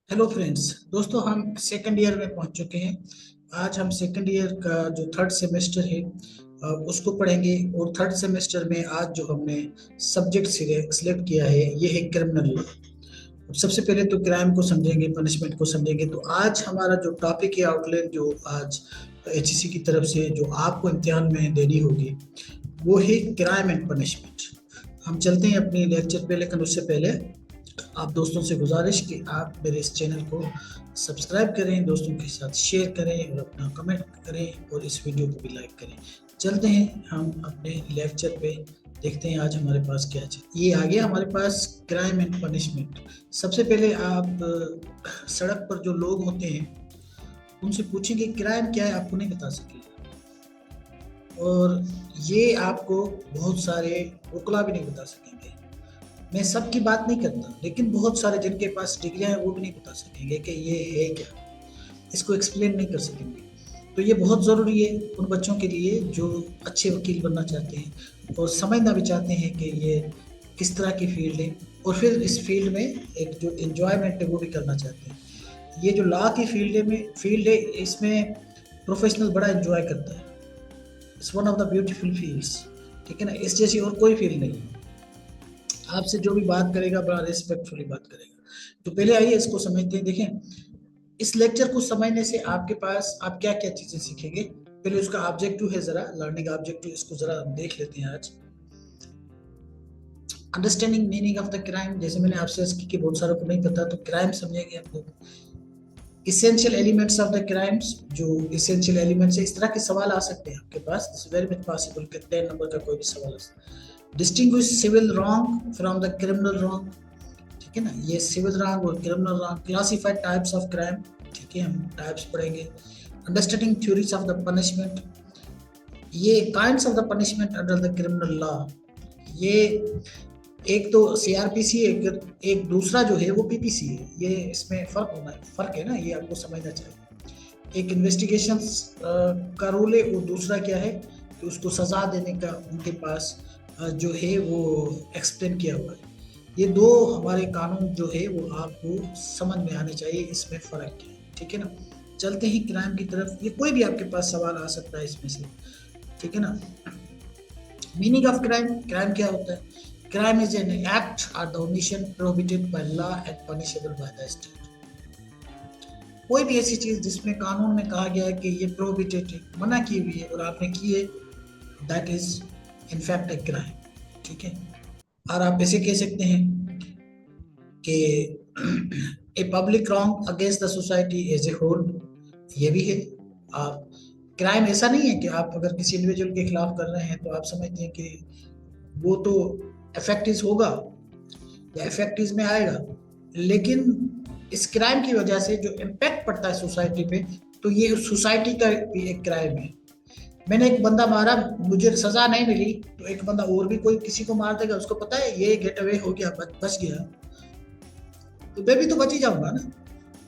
Hello friends. दोस्तों, हम second year में पहुंच चुके हैं। आज हम सेकंड ईयर का जो थर्ड सेमेस्टर है उसको पढ़ेंगे। और थर्ड सेमेस्टर में आज जो हमने सब्जेक्ट सिलेक्ट किया है ये है क्रिमिनल लॉ। सबसे पहले तो क्राइम को समझेंगे, पनिशमेंट को समझेंगे। तो आज हमारा जो टॉपिक है, आउटलाइन जो आज एचईसी की तरफ से जो आपको इम्तिहान में देनी होगी वो है क्राइम एंड पनिशमेंट। हम चलते हैं अपने लेक्चर पे, लेकिन उससे पहले आप दोस्तों से गुजारिश कि आप मेरे इस चैनल को सब्सक्राइब करें, दोस्तों के साथ शेयर करें और अपना कमेंट करें और इस वीडियो को भी लाइक करें। चलते हैं हम अपने लेक्चर पे, देखते हैं आज हमारे पास क्या है। ये आ गया हमारे पास क्राइम एंड पनिशमेंट। सबसे पहले आप सड़क पर जो लोग होते हैं उनसे पूछेंगे क्राइम क्या है, आपको नहीं बता सकेंगे। और ये आपको बहुत सारे वकला भी नहीं बता सकेंगे। मैं सबकी बात नहीं करता, लेकिन बहुत सारे जिनके पास डिग्रियां हैं वो भी नहीं बता सकेंगे कि ये है क्या, इसको एक्सप्लेन नहीं कर सकेंगे। तो ये बहुत ज़रूरी है उन बच्चों के लिए जो अच्छे वकील बनना चाहते हैं और समझना भी चाहते हैं कि ये किस तरह की फील्ड है, और फिर इस फील्ड में एक जो इन्जॉयमेंट है वो भी करना चाहते हैं। ये जो लॉ की फील्ड है इसमें प्रोफेशनल बड़ा इन्जॉय करता है। It's one of the beautiful fields, ठीक है ना। इस जैसी और कोई फील्ड नहीं है। आपसे जो भी बात करेगा बड़ा रिस्पेक्टफुली बात करेगा। तो पहले आइए इसको समझते हैं। देखें, इस लेक्चर को समझने से आपके पास आप क्या क्या चीजें सीखेंगे। पहले उसका ऑब्जेक्टिव है, जरा लर्निंग ऑब्जेक्टिव, इसको जरा हम देख लेते हैं आज। Understanding meaning of the crime, जैसे मैंने आपसे इसकी कि बहुत सारों को नहीं पता, तो क्राइम समझेंगे हम लोग। Essential elements of the crimes, जो इसेंशियल एलिमेंट्स है, इस तरह के सवाल आ सकते हैं आपके पास। इट्स वेरी मच पॉसिबल कि 10 नंबर का कोई भी सवाल आ सकता है। Distinguish civil wrong from the criminal wrong, ठीक है ना। ये सिविल रॉन्ग और criminal wrong. Classified types of crime, ठीक है, हम टाइप्स पढ़ेंगे। Understanding theories of the punishment, ये kinds of the punishment under the criminal law. ये एक तो सीआरपीसी, एक दूसरा जो है वो पीपीसी है। ये इसमें फर्क है ना, ये आपको समझना चाहिए। एक इन्वेस्टिगेशन का रूल है और दूसरा क्या है कि उसको सजा देने का उनके पास जो है वो एक्सप्लेन किया हुआ है। ये दो हमारे कानून जो है वो आपको समझ में आने चाहिए, इसमें फर्क क्या है, ठीक है ना। चलते ही क्राइम की तरफ। ये कोई भी आपके पास सवाल आ सकता है इसमें से, ठीक है ना। मीनिंग ऑफ क्राइम, क्राइम क्या होता है। क्राइम इज एन एक्ट और the omission prohibited by law and punishable by the state. कोई भी ऐसी चीज जिसमें कानून में कहा गया है कि ये प्रोहिबिटेड है, मना की हुई है, और आपने की है, that is in fact a crime, ठीक है। और आप ऐसे कह सकते हैं कि a public wrong against the society as a whole, ये भी है। आप क्राइम ऐसा नहीं है कि आप अगर किसी इंडिविजुअल के खिलाफ कर रहे हैं तो आप समझते हैं कि वो तो इफेक्टिव होगा या इफेक्टिव में आएगा, लेकिन इस क्राइम की वजह से जो इम्पैक्ट पड़ता है सोसाइटी पे, तो ये सोसाइटी का भी एक क्राइम है। मैंने एक बंदा मारा, मुझे सजा नहीं मिली, तो एक बंदा और भी कोई किसी को मार देगा, उसको पता है ये गेट अवे हो गया, बच गया, तो मैं भी तो बच ही जाऊंगा ना।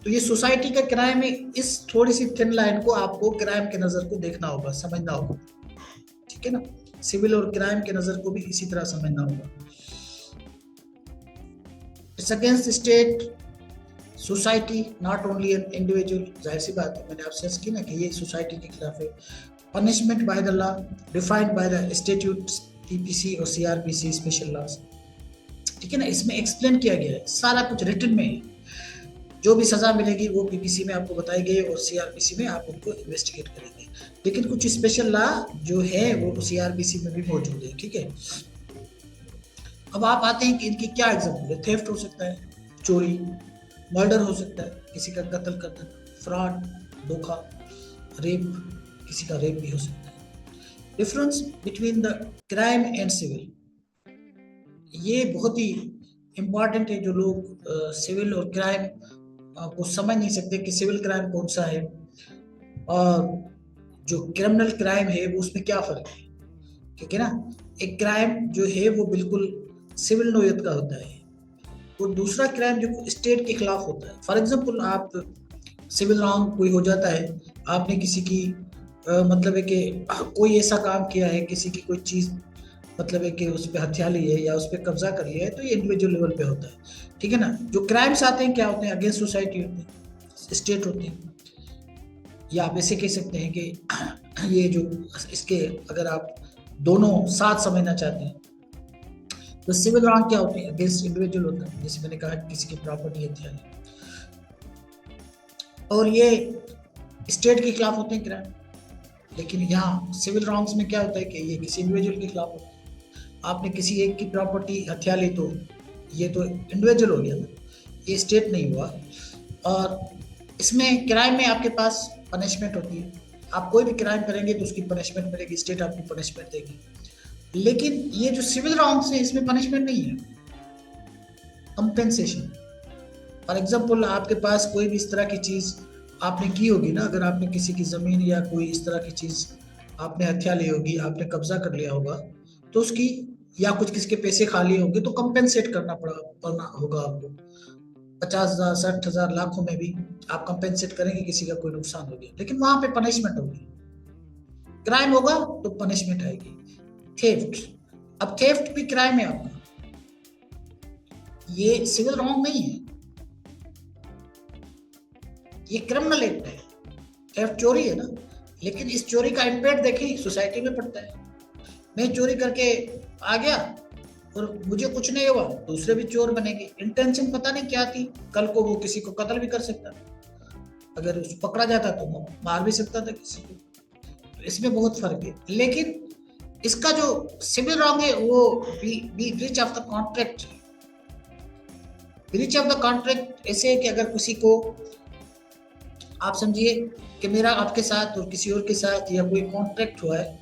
तो ये सोसाइटी का क्राइम है। इस थोड़ी सी थिन लाइन को आपको क्राइम के नजर को देखना होगा, समझना होगा, ठीक है ना। सिविल और क्राइम के नजर को भी इसी तरह समझना होगा। It's against state society, not only an individual. जाहिर सी बात है, मैंने आपसे की ना कि ये सोसाइटी के खिलाफ है। Punishment by the law defined by the statute, PPC और सीआरपीसी स्पेशल लॉज, ठीक है ना। इसमें एक्सप्लेन किया गया है, सारा कुछ रिटन में है। जो भी सजा मिलेगी वो पीपीसी में आपको बताई गई और सीआरपीसी में आप उनको इन्वेस्टिगेट करेंगे। लेकिन कुछ स्पेशल लॉ जो है वो सीआरपीसी में भी मौजूद है, ठीक है। अब आप आते हैं कि इनकी क्या एग्जाम्पल है। थेफ्ट हो सकता है, चोरी, मर्डर हो सकता है, किसी का कत्ल कर देना, फ्रॉड, धोखा, रेप, किसी का रेप भी हो सकता है। Difference between the crime and civil, ये बहुत ही इम्पॉर्टेंट है। जो लोग सिविल और क्राइम को समझ नहीं सकते कि सिविल क्राइम कौन सा है और जो क्रिमिनल क्राइम है वो उसमें क्या फर्क है, ठीक है ना। एक क्राइम जो है वो बिल्कुल सिविल नोयत का होता है और दूसरा क्राइम जो स्टेट के खिलाफ होता है। फॉर एग्जांपल, आप सिविल रॉन्ग कोई हो जाता है, आपने किसी की मतलब है कि कोई ऐसा काम किया है, किसी की कोई चीज मतलब है कि उस पर हथियार ली है या उस पर कब्जा कर लिया है, तो ये इंडिविजुअल लेवल पे होता है। ठीक है ना। जो क्राइम्स आते हैं क्या होते हैं, अगेंस्ट सोसाइटी होते हैं, स्टेट होते हैं, या आप ऐसे कह सकते हैं कि ये जो इसके अगर आप दोनों साथ समझना चाहते हैं तो सिविल रॉन्ग क्या होते हैं, अगेंस्ट इंडिविजुअल होता है, जैसे मैंने कहा किसी की प्रॉपर्टी हथियार, और ये स्टेट के खिलाफ होते हैं क्राइम। लेकिन यहाँ सिविल रॉन्ग्स में क्या होता है कि ये किसी इंडिविजुअल के खिलाफ होता है। आपने किसी एक की प्रॉपर्टी हथिया ली तो ये तो इंडिविजुअल हो गया ना, ये स्टेट नहीं हुआ। और इसमें क्राइम में आपके पास पनिशमेंट होती है, आप कोई भी क्राइम करेंगे तो उसकी पनिशमेंट मिलेगी, स्टेट आपकी पनिशमेंट देगी। लेकिन ये जो सिविल रॉन्ग्स है इसमें पनिशमेंट नहीं है, कंपेंसेशन। फॉर एग्जाम्पल आपके पास कोई भी इस तरह की चीज़ आपने की होगी ना, अगर आपने किसी की ज़मीन या कोई इस तरह की चीज़ आपने हथिया ली होगी, आपने कब्जा कर लिया होगा, तो उसकी या कुछ किसके पैसे खा लिए होंगे तो कंपेंसेट करना होगा आपको। 50,000, 60,000, लाखों में भी आप कंपेंसेट करेंगे किसी का कोई नुकसान हो गया, लेकिन वहां पे पनिशमेंट होगी। क्राइम होगा तो पनिशमेंट आएगी। थेफ्ट, अब थेफ्ट भी क्राइम है आपका, ये सिविल रॉन्ग नहीं है, ये क्रिमिनल एक्ट है। थेफ्ट चोरी है ना, लेकिन इस चोरी का इम्पैक्ट देखिए सोसाइटी में पड़ता है। मैं चोरी करके आ गया और मुझे कुछ नहीं हुआ, दूसरे भी चोर बनेंगे, इंटेंशन पता नहीं क्या थी, कल को वो किसी को कत्ल भी कर सकता, अगर उसको पकड़ा जाता तो वो मार भी सकता था किसी को। तो इसमें बहुत फर्क है। लेकिन इसका जो सिविल रॉन्ग है वो breach of the contract. Breach of the contract ऐसे है कि अगर किसी को आप समझिए कि मेरा आपके साथ और किसी और के साथ या कोई कॉन्ट्रैक्ट हुआ है,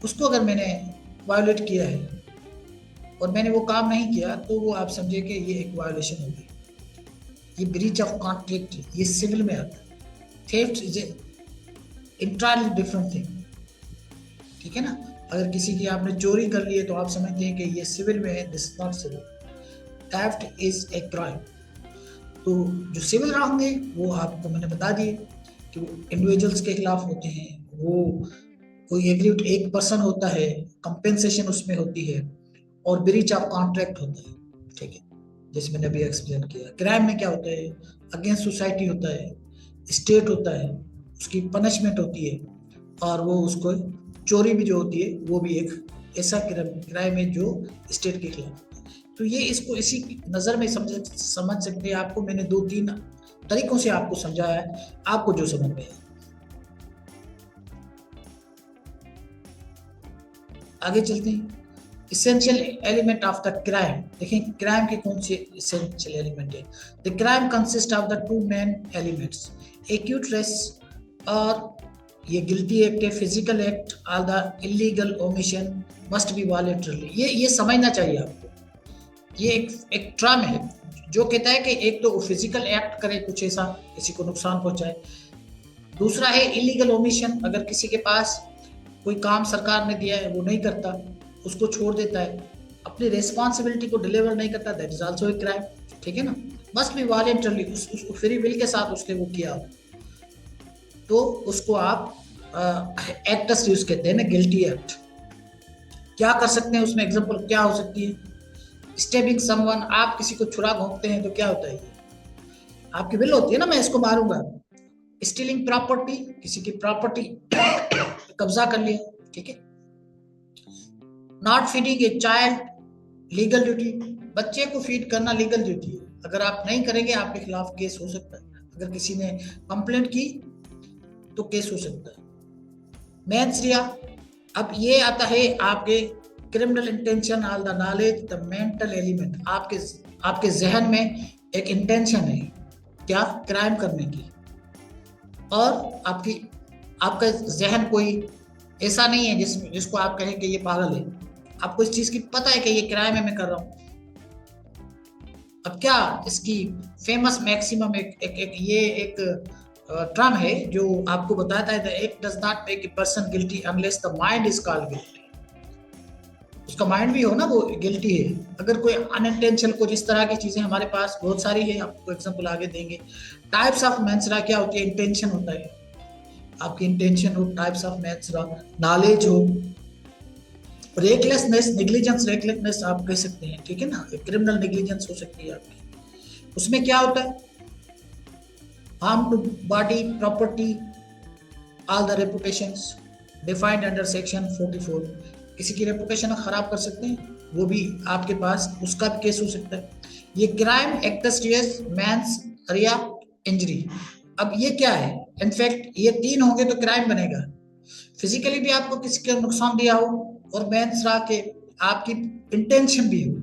उसको अगर मैंने वायोलेट किया है और मैंने वो काम नहीं किया तो वो आप समझिए कि ये एक वायोलेशन होगी, ये ब्रीच ऑफ कॉन्ट्रैक्ट, ये सिविल में आता है। Theft is entirely different thing. ठीक है ना, अगर किसी की आपने चोरी कर ली है तो आप समझते हैं कि ये सिविल में है, this not civil, theft is a crime. तो जो सिविल रॉन्ग है वो आपको मैंने बता दिए कि वो इंडिविजुअल्स के खिलाफ होते हैं, वो कोई एग्रीड एक पर्सन होता है, कंपेंसेशन उसमें होती है, और ब्रीच ऑफ कॉन्ट्रैक्ट होता है। ठीक है, जैसे मैंने अभी एक्सप्लेन किया। क्राइम में क्या होता है, अगेंस्ट सोसाइटी होता है, स्टेट होता है, उसकी पनिशमेंट होती है, और वो उसको चोरी भी जो होती है वो भी एक ऐसा क्राइम है जो स्टेट के खिलाफ। तो ये इसको इसी नज़र में समझ सकते हैं। आपको मैंने 2-3 तरीकों से आपको समझाया है, आपको जो समझ में आए। आगे चलते हैं। Essential element of the crime, देखें क्राइम के कौन से इसेंशियल एलिमेंट है। The crime consist of the 2 main elements, actus reus और ये गिल्टी एक्ट है, फिजिकल एक्ट और the illegal omission must be voluntarily. ये समझना चाहिए आपको। ये एक टर्म है जो कहता है कि एक तो फिजिकल एक्ट करे, कुछ ऐसा किसी को नुकसान पहुंचाए, दूसरा है इलीगल ओमिशन, अगर किसी के पास कोई काम सरकार ने दिया है वो नहीं करता, उसको छोड़ देता है, अपनी रिस्पॉन्सिबिलिटी को डिलीवर नहीं करता, that is also a crime. ठीक है ना, मस्ट बी वॉलेंटरली, उसको फ्री विल के साथ उसने वो किया तो उसको आप एक्टस यूज कहते हैं ना, गिल्टी एक्ट। क्या कर सकते हैं उसमें, एग्जांपल क्या हो सकती है, स्टेबिंग समवन, आप किसी को छुरा घोंपते हैं तो क्या होता है, आपकी विल होती है ना मैं इसको मारूंगा। स्टीलिंग प्रॉपर्टी, किसी की प्रॉपर्टी कब्जा कर लिया। ठीक है। Not feeding a child, legal duty, बच्चे को फीड करना लीगल ड्यूटी है, अगर आप नहीं करेंगे आपके खिलाफ केस हो सकता है, अगर किसी ने कंप्लेंट की तो केस हो सकता है। मैंसरिया, अब ये आता है आपके criminal intention all the knowledge the mental element, आपके जहन में एक इंटेंशन है क्या, क्राइम करने की, और आपका जहन कोई ऐसा नहीं है जिसको आप कहें कि ये पागल है, आपको इस चीज की पता है कि ये क्राइम है मैं कर रहा हूं। अब क्या इसकी फेमस मैक्सिमम एक टर्म है जो आपको बताता है the act does not make a person guilty unless the mind is called guilty. उसका माइंड भी हो ना वो गिल्टी है, अगर कोई अनइंटेंशनल कुछ इस तरह की चीजें हमारे पास बहुत सारी है, आपको एग्जांपल आगे देंगे। टाइप्स ऑफ मैंसरा क्या होती है, इंटेंशन होता है, आपकी इंटेंशन हो, टाइप्स ऑफ मैंसरा, नॉलेज हो, रेकलेसनेस, नेग्लिजेंस, रेकलेसनेस आप कह सकते हैं, ठीक है ना, क्रिमिनल नेग्लिजेंस हो सकती है आपकी। उसमें क्या होता है, harm to body, property, all the reputations defined under section 44। किसी की रेपुटेशन खराब कर सकते हैं, वो भी आपके पास उसका भी केस हो सकता है। ये क्राइम एक्टस्टियस मैंस रिया इंजरी। अब ये क्या है, इनफैक्ट ये तीन होंगे तो क्राइम बनेगा। फिजिकली भी आपको किसी का नुकसान दिया हो और मैंस रहा के आपकी इंटेंशन भी हो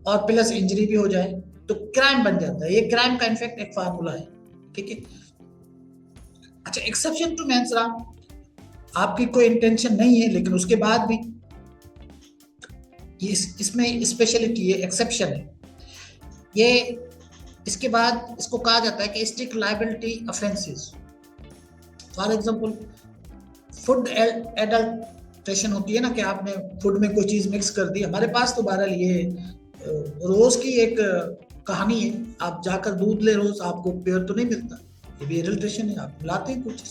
और प्लस इंजरी भी हो जाए तो क्राइम बन जाता है। ये क्राइम का इनफैक्ट एक फार्मूला है, ठीक है। अच्छा, एक्सेप्शन टू मैंसरा, आपकी कोई इंटेंशन नहीं है लेकिन उसके बाद भी ये इसमें स्पेशलिटी है, एक्सेप्शन है ये। इसके बाद इसको कहा जाता है कि strict liability offences. For example food adulteration होती है ना, कि आपने फूड में कोई चीज मिक्स कर दी। हमारे पास तो बहरहाल ये रोज की एक कहानी है, आप जाकर दूध ले रोज, आपको प्योर तो नहीं मिलता, ये भी एडल्ट्रेशन है, आप मिलाते हैं कुछ।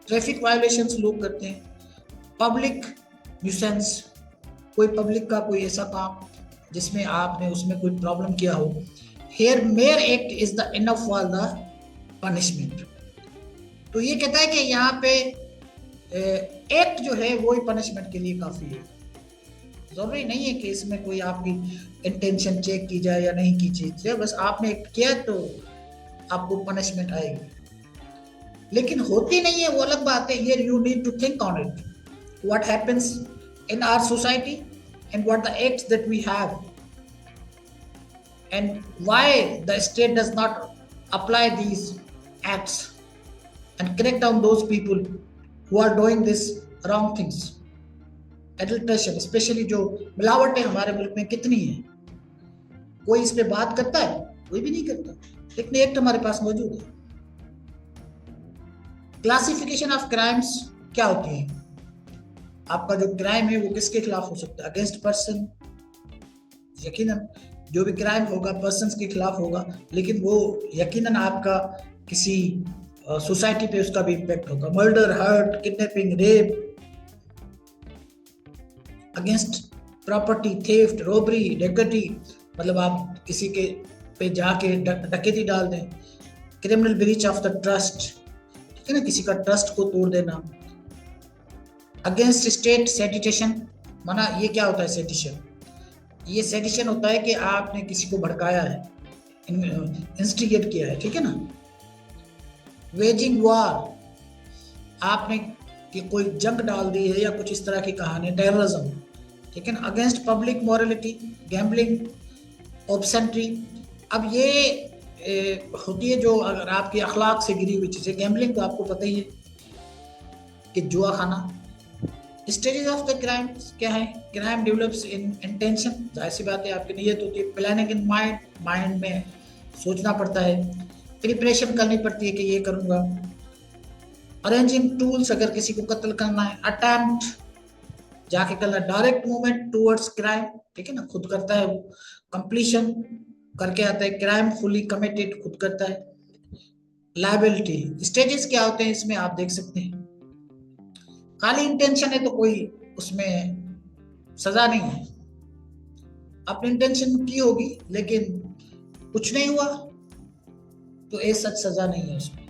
ट्रैफिक वायलेशंस लोग करते हैं। पब्लिक न्यूसेंस, कोई पब्लिक का कोई ऐसा काम जिसमें आपने उसमें कोई प्रॉब्लम किया हो। Here mere act is the enough for the punishment. तो ये कहता है कि यहाँ पे एक्ट जो है वो ही पनिशमेंट के लिए काफी है। जरूरी नहीं है कि इसमें कोई आपकी इंटेंशन चेक की जाए या नहीं की चीज है, बस आपने एक्ट किया तो आपको पनिशमेंट आएगी। लेकिन होती नहीं है वो अलग बात है। ये you need to think on it, what happens in our society and what the acts that we have and why the state does not apply these acts and crack down those people who are doing this wrong things। adulteration especially जो मिलावट है हमारे मुल्क में कितनी है, कोई इस पे बात करता है? कोई भी नहीं करता, लेकिन एक्ट हमारे पास मौजूद है। क्लासिफिकेशन ऑफ क्राइम्स क्या होती है? आपका जो क्राइम है वो किसके खिलाफ हो सकता है? अगेंस्ट पर्सन, यकीनन जो भी क्राइम होगा पर्सन्स के खिलाफ होगा, लेकिन वो यकीनन आपका किसी सोसाइटी पे उसका भी इम्पैक्ट होगा। Murder, hurt, kidnapping, rape, against property, theft, robbery, डकैती, मतलब आप किसी के पे जाके डकैती डाल दें। Criminal breach of the trust, ठीक है ना, किसी का ट्रस्ट को तोड़ देना। अगेंस्ट स्टेट सेडिशन, माना ये क्या होता है सेडिशन? ये सेडिशन होता है कि आपने किसी को भड़काया है, इंस्टिगेट किया है, ठीक है ना। वेजिंग वॉर, आपने कि कोई जंग डाल दी है या कुछ इस तरह की कहानी, टेररिज्म, ठीक है ना। Against public morality, gambling, obscenity. अब ये होती है जो अगर आपकी अखलाक से गिरी हुई चीजें। गैम्बलिंग तो आपको पता ही है कि जुआ खाना। स्टेजेस ऑफ द क्राइम क्या है? क्राइम डेवलप्स इन इंटेंशन, जाहिर सी बात है आपकी नीयत होती है। प्लानिंग इन माइंड, माइंड में सोचना पड़ता है। प्रिपरेशन करनी पड़ती है कि ये करूंगा। अरेंजिंग टूल्स, अगर किसी को कत्ल करना है। अटेम्प्ट, जाके करना। डायरेक्ट मूवमेंट टूवर्ड्स क्राइम, ठीक है ना, खुद करता है। कंप्लीशन, करके आता है। क्राइम फुली कमिटेड, खुद करता है। लायबिलिटी, स्टेजेस क्या होते हैं इसमें आप देख सकते हैं। खाली इंटेंशन है तो कोई उसमें सजा नहीं है। आपने इंटेंशन की होगी लेकिन कुछ नहीं हुआ तो ए सच सजा नहीं है उसमें।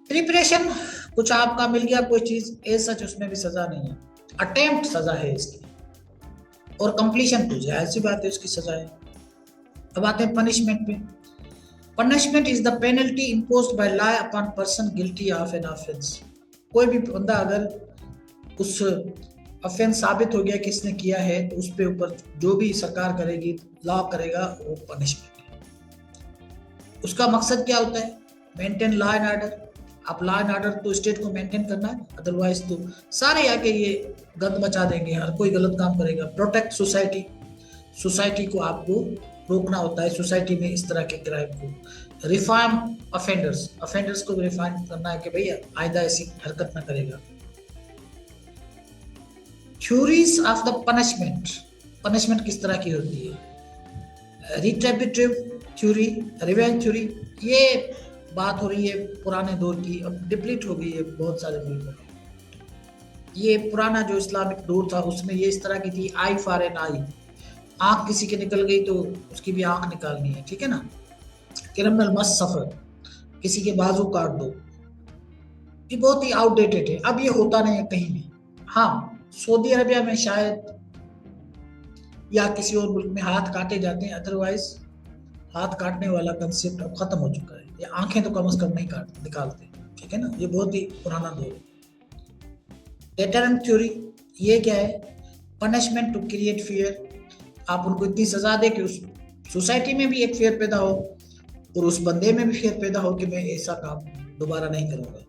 प्रिपरेशन, कुछ आपका मिल गया कोई चीज, ए सच उसमें भी सजा नहीं है। अटेम्प्ट सजा है इसकी, और कंप्लीशन तो जाहिर सी बात है उसकी सजा है। अब आते हैं पनिशमेंट पे। Punishment is the penalty imposed by law upon person guilty of an offence. कोई भी बंदा अगर उस ऑफेंस साबित हो गया कि इसने किया है तो उस पे ऊपर जो भी सरकार करेगी, लॉ करेगा, वो पनिशमेंट है। उसका मकसद क्या होता है? Maintain law and order. आप लॉ एंड ऑर्डर तो स्टेट को मेंटेन करना है, अदरवाइज तो सारे आके ये गंद मचा देंगे, हर कोई गलत काम करेगा। प्रोटेक्ट सोसाइटी, सोसाइटी को आपको रोकना होता है, सोसाइटी में इस तरह के क्राइम को। रिफॉर्म ऑफेंडर्स, ऑफेंडर्स को रिफॉर्म करना है कि भैया आइंदा ऐसी हरकत ना करेगा। Theories of the punishment, punishment किस तरह की होती है? रिट्रिब्यूटिव थ्योरी, रिवेंज थ्योरी, ये बात हो रही है पुराने दौर की, अब डिप्लीट हो गई है बहुत सारे मुल्कों में। ये पुराना जो इस्लामिक दौर था उसमें ये इस तरह की थी, आई फॉर एन आई, आंख किसी की निकल गई तो उसकी भी आंख निकालनी है, ठीक है ना। क्रिमिनल मस्ट सफर, किसी के बाजू काट दो, ये बहुत ही आउटडेटेड है, अब ये होता नहीं है कहीं भी। हाँ, सऊदी अरबिया में शायद या किसी और मुल्क में हाथ काटे जाते हैं, अदरवाइज हाथ काटने वाला कंसेप्ट अब खत्म हो चुका है, या आंखें तो कम से कम नहीं काट निकालते, ठीक है ना, ये बहुत ही पुराना दौर है। डेटरेंट थ्योरी, ये क्या है, पनिशमेंट टू क्रिएट फियर, आप उनको इतनी सजा दे कि उस सोसाइटी में भी एक फियर पैदा हो और उस बंदे में भी फियर पैदा हो कि मैं ऐसा काम दोबारा नहीं करूंगा।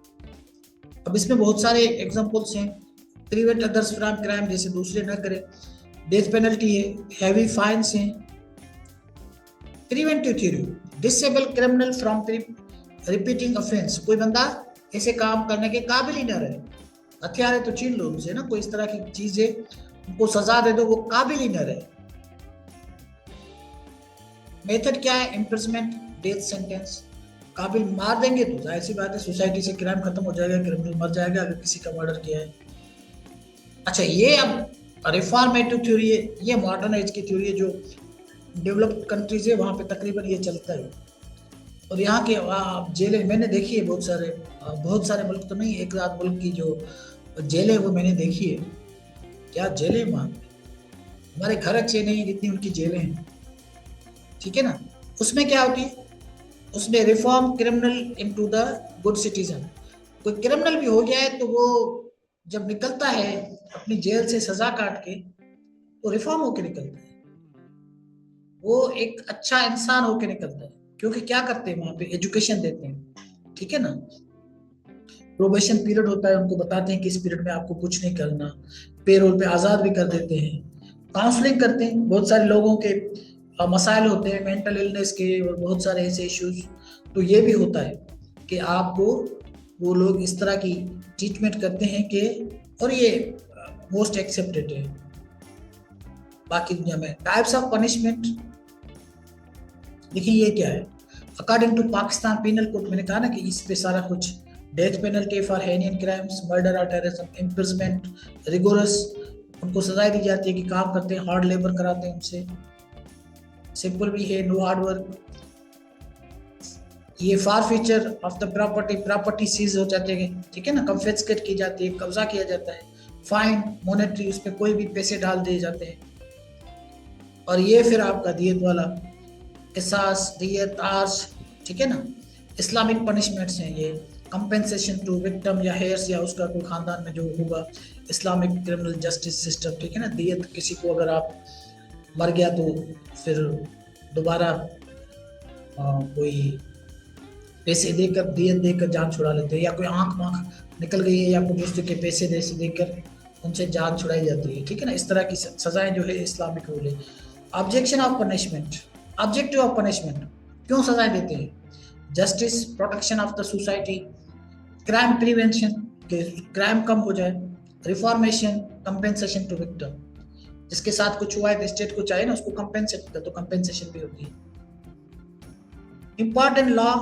अब इसमें बहुत सारे एग्जांपल्स हैं, प्रिवेंट अदर्स फ्रॉम क्राइम, जैसे दूसरे न करें, डेथ पेनल्टी है, हैवी फाइन्स हैं। Preventive theory, disable criminal from repeating offence, कोई बंदा ऐसे काम करने के काबिल ही न रहे, हथियार है तो छीन लो उनसे ना, कोई इस तरह की चीज है उनको सजा दे दो, वो काबिल ही न रहे। मेथड क्या है, इम्प्रिजमेंट, डेथ सेंटेंस, काबिल मार देंगे तो जाहिर सी बात है सोसाइटी से क्राइम खत्म हो जाएगा, क्रिमिनल मर जाएगा अगर किसी का मर्डर किया है। अच्छा, ये अब रिफॉर्मेटिव थ्योरी है, ये मॉडर्न एज की थ्योरी है, जो डेवलप्ड कंट्रीज है वहाँ पे तकरीबन ये चलता है। और यहाँ के जेलें मैंने देखी है, बहुत सारे मुल्क तो नहीं, एक आध मुल्क की जो जेलें वो मैंने देखी है। क्या जेलें वहाँ पे, हमारे घर अच्छे नहीं जितनी उनकी जेलें हैं, ठीक है ना। उसमें क्या होती है, उसमें reform criminal into the good citizen, कोई क्रिमिनल भी हो गया है तो वो जब निकलता है अपनी जेल से सजा काट के तो रिफॉर्म होके निकलता है, वो एक अच्छा इंसान होके निकलता है, क्योंकि क्या करते हैं वहां पे, एजुकेशन देते हैं, ठीक है ना। प्रोबेशन पीरियड होता है, उनको बताते हैं कि इस पीरियड में आपको कुछ नहीं करना, पेरोल पे आज़ाद भी कर देते हैं, काउंसलिंग करते हैं, बहुत सारे लोगों के मसाइल होते हैं मेंटल इलनेस के और बहुत सारे ऐसे इश्यूज, तो ये भी होता है कि आपको वो लोग इस तरह की ट्रीटमेंट करते हैं कि, और ये मोस्ट एक्सेप्टेड है बाकी दुनिया में। टाइप्स ऑफ पनिशमेंट, देखिए ये क्या है, according to Pakistan penal code, मैंने कहा ना कि इस पे सारा कुछ, death penalty for heinous crimes, murder और टेररिज्म, इम्प्रिजमेंट, रिगोरस, उनको सजाएं दी जाती है कि काम करते हैं, हार्ड लेबर कराते हैं उनसे। सिंपल भी है, नो हार्ड वर्क। ये forfeiture of the property seize हो जाते हैं, ठीक है ना, कन्फिस्केट की जाती है, कब्जा किया जाता है। फाइन, मॉनेटरी, उस पर कोई भी पैसे डाल दिए जाते हैं। और ये फिर आपका दियत वाला, किसास, दियत, आर्स, ठीक है ना, इस्लामिक पनिशमेंट्स हैं ये, कंपेंसेशन टू विक्टिम या हेयर्स या उसका कोई खानदान में जो होगा, इस्लामिक क्रिमिनल जस्टिस सिस्टम, ठीक है ना, दियत, किसी को अगर आप मर गया तो फिर दोबारा कोई पैसे देकर, दियत देकर जान छुड़ा लेते हैं, या कोई आंख वाँख निकल गई है या कोई दूसरे के पैसे देकर उनसे जान छुड़ाई जाती है, ठीक है ना, इस तरह की सजाएं जो है इस्लामिक रूल है। Objection of punishment, objective of punishment, क्यों सजाएं देते हैं, justice, protection of the society, crime prevention, के क्राइम कम हो जाए, रिफॉर्मेशन, कंपेंसेशन टू विक्टिम, जिसके साथ कुछ हुआ है तो स्टेट को चाहिए ना उसको कंपेंसेट कर, तो कंपेंसेशन भी होती है। इंपॉर्टेंट लॉ,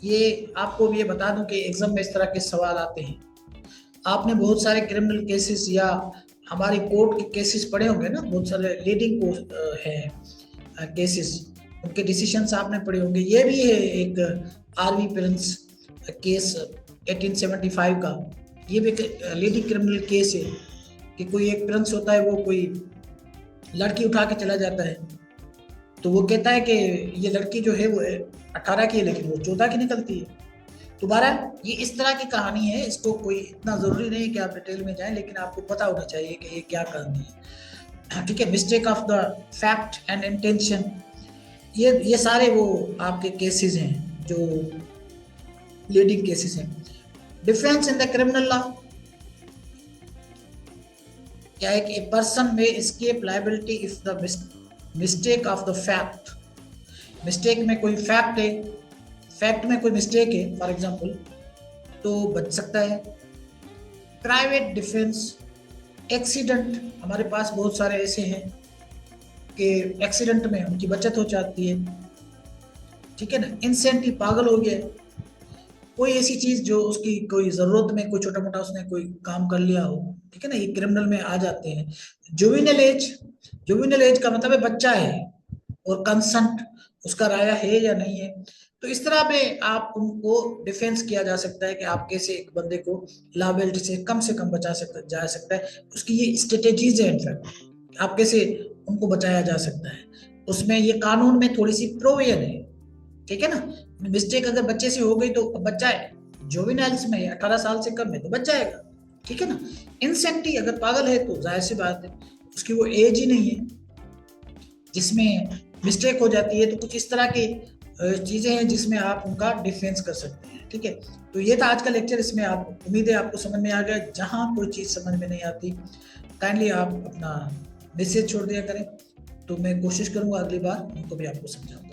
ये आपको भी ये बता दूं कि एग्जाम में इस तरह के सवाल आते हैं, आपने बहुत सारे क्रिमिनल केसेस या हमारी कोर्ट के केसेस पढ़े होंगे ना, बहुत सारे लीडिंग हैं केसेस, उनके डिसीजंस आपने पढ़े होंगे। ये भी है एक आरवी प्रिंस केस 1875 का, ये भी एक लीडिंग क्रिमिनल केस है कि कोई एक प्रिंस होता है, वो कोई लड़की उठा के चला जाता है, तो वो कहता है कि ये लड़की जो है वो 18 की है लेकिन वो 14 की निकलती है। दोबारा ये इस तरह की कहानी है, इसको कोई इतना ज़रूरी नहीं है कि आप डिटेल में जाएं, लेकिन आपको पता होना चाहिए कि ये क्या कहानी है, ठीक है। Mistake of the fact and intention, ये सारे वो आपके केसेस हैं जो लीडिंग केसेस हैं। Difference in the criminal law क्या है कि ए पर्सन में escape liability if the mistake of the fact, mistake में कोई फैक्ट है, फैक्ट में कोई मिस्टेक है फॉर एग्जांपल, तो बच सकता है। प्राइवेट डिफेंस, एक्सीडेंट, हमारे पास बहुत सारे ऐसे हैं कि एक्सीडेंट में उनकी बचत हो जाती है, ठीक है ना। इंसेंटिव, पागल हो गया, कोई ऐसी चीज जो उसकी कोई जरूरत में कोई छोटा मोटा उसने कोई काम कर लिया हो, ठीक है ना, ये क्रिमिनल में आ जाते हैं। जुवेनाइल एज, जुवेनाइल एज का मतलब है बच्चा है, और कंसेंट उसका राया है या नहीं है। तो इस तरह में आप उनको डिफेंस किया जा सकता है कि आप कैसे एक बंदे को लायबिलिटी से कम बचा जा सकता है। उसकी ये स्ट्रेटेजीज है, इनफैक्ट आप कैसे उनको बचाया जा सकता है, उसमें ये कानून में थोड़ी सी प्रोविजन है, ठीक है ना। मिस्टेक अगर बच्चे से हो गई तो बच्चा है, जोविनाइल्स में 18 साल से कम है तो बच जाएगा, ठीक है ना। इंसेंटी अगर पागल है तो जाहिर सी बात है उसकी वो एज ही नहीं है जिसमें मिस्टेक हो जाती है। तो कुछ इस तरह की चीजें हैं जिसमें आप उनका डिफेंस कर सकते हैं, ठीक है। तो ये था आज का लेक्चर, इसमें आप उम्मीद है आपको समझ में आ गया। जहां कोई चीज समझ में नहीं आती काइंडली आप अपना मैसेज छोड़ दिया करें, तो मैं कोशिश करूंगा अगली बार उनको भी आपको समझाऊं।